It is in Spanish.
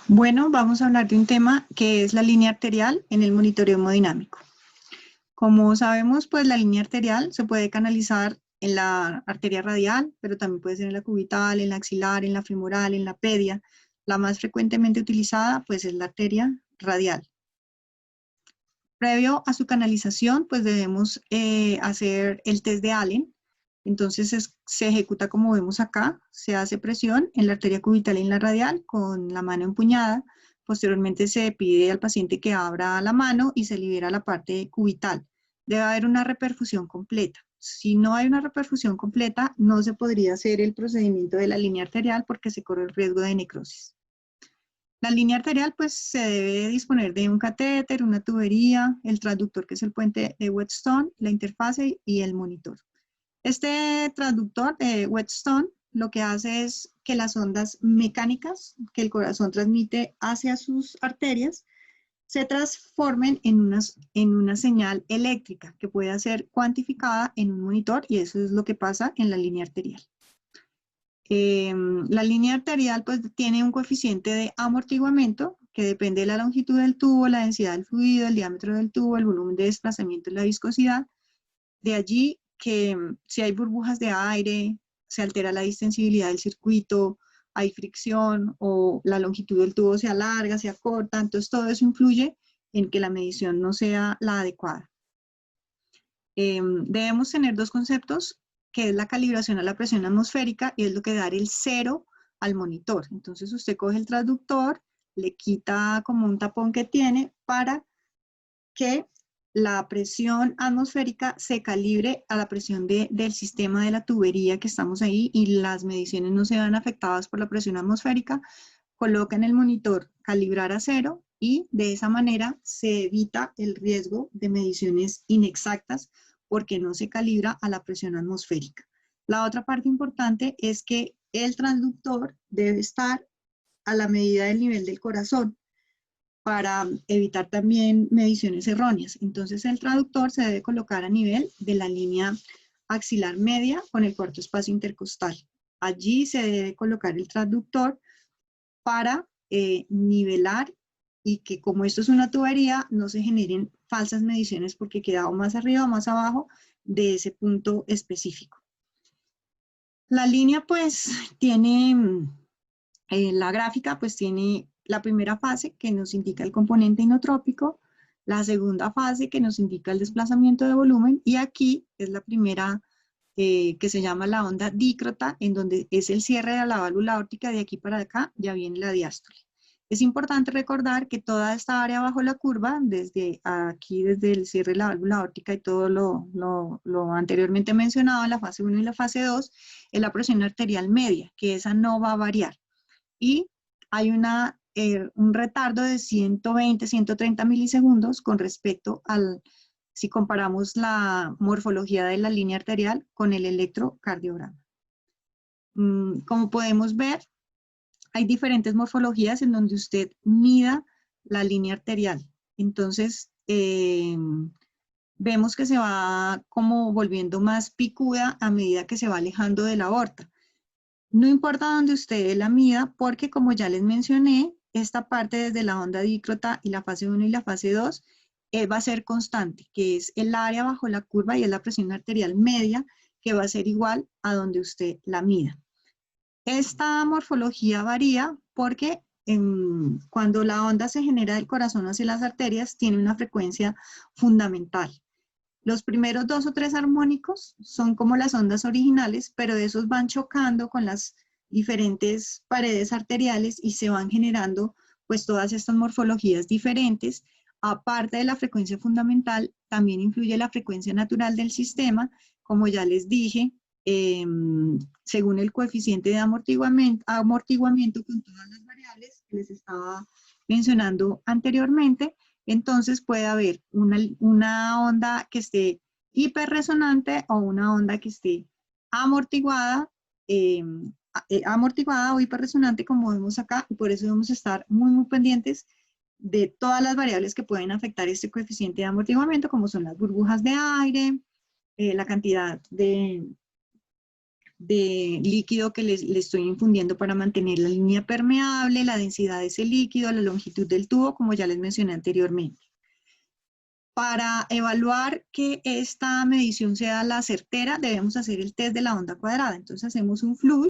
Bueno, vamos a hablar de un tema que es la línea arterial en el monitoreo hemodinámico. Como sabemos, pues la línea arterial se puede canalizar en la arteria radial, pero también puede ser en la cubital, en la axilar, en la femoral, en la pedia. La más frecuentemente utilizada, pues es la arteria radial. Previo a su canalización, pues debemos hacer el test de Allen. Entonces se ejecuta como vemos acá, se hace presión en la arteria cubital y en la radial con la mano empuñada. Posteriormente se pide al paciente que abra la mano y se libera la parte cubital. Debe haber una reperfusión completa. Si no hay una reperfusión completa, no se podría hacer el procedimiento de la línea arterial porque se corre el riesgo de necrosis. La línea arterial pues se debe disponer de un catéter, una tubería, el transductor que es el puente de Whetstone, la interfase y el monitor. Este transductor de Whetstone lo que hace es que las ondas mecánicas que el corazón transmite hacia sus arterias se transformen en una señal eléctrica que pueda ser cuantificada en un monitor y eso es lo que pasa en la línea arterial. La línea arterial pues tiene un coeficiente de amortiguamiento que depende de la longitud del tubo, la densidad del fluido, el diámetro del tubo, el volumen de desplazamiento y la viscosidad. De allí que si hay burbujas de aire, se altera la distensibilidad del circuito, hay fricción o la longitud del tubo se alarga, se acorta, entonces todo eso influye en que la medición no sea la adecuada. Debemos tener dos conceptos, que es la calibración a la presión atmosférica y es lo que da el cero al monitor. Entonces usted coge el transductor, le quita como un tapón que tiene para que la presión atmosférica se calibre a la presión del sistema de la tubería que estamos ahí y las mediciones no se vean afectadas por la presión atmosférica. Coloca en el monitor calibrar a cero y de esa manera se evita el riesgo de mediciones inexactas porque no se calibra a la presión atmosférica. La otra parte importante es que el transductor debe estar a la medida del nivel del corazón para evitar también mediciones erróneas. Entonces el transductor se debe colocar a nivel de la línea axilar media con el cuarto espacio intercostal. Allí se debe colocar el transductor para nivelar y que como esto es una tubería no se generen falsas mediciones porque queda o más arriba o más abajo de ese punto específico. La línea pues tiene, la gráfica pues tiene la primera fase que nos indica el componente inotrópico, la segunda fase que nos indica el desplazamiento de volumen y aquí es la primera que se llama la onda dícrota, en donde es el cierre de la válvula aórtica, de aquí para acá ya viene la diástole. Es importante recordar que toda esta área bajo la curva, desde aquí, desde el cierre de la válvula aórtica y todo lo anteriormente mencionado, la fase 1 y la fase 2, es la presión arterial media, que esa no va a variar. Y hay un retardo de 120, 130 milisegundos con respecto al, si comparamos la morfología de la línea arterial con el electrocardiograma. Como podemos ver, hay diferentes morfologías en donde usted mida la línea arterial. Entonces, vemos que se va como volviendo más picuda a medida que se va alejando de la aorta. No importa dónde usted la mida, porque como ya les mencioné, esta parte desde la onda dícrota y la fase 1 y la fase 2 va a ser constante, que es el área bajo la curva y es la presión arterial media, que va a ser igual a donde usted la mida. Esta morfología varía porque cuando la onda se genera del corazón hacia las arterias, tiene una frecuencia fundamental. Los primeros 2 o 3 armónicos son como las ondas originales, pero esos van chocando con las diferentes paredes arteriales y se van generando pues todas estas morfologías diferentes. Aparte de la frecuencia fundamental, también influye la frecuencia natural del sistema, como ya les dije, según el coeficiente de amortiguamiento con todas las variables que les estaba mencionando anteriormente. Entonces puede haber una onda que esté hiperresonante o una onda que esté amortiguada, amortiguada o hiperresonante como vemos acá, y por eso debemos estar muy pendientes de todas las variables que pueden afectar este coeficiente de amortiguamiento, como son las burbujas de aire, la cantidad de de líquido que le estoy infundiendo para mantener la línea permeable, la densidad de ese líquido, la longitud del tubo, como ya les mencioné anteriormente. Para evaluar que esta medición sea la certera, debemos hacer el test de la onda cuadrada. Entonces hacemos un flush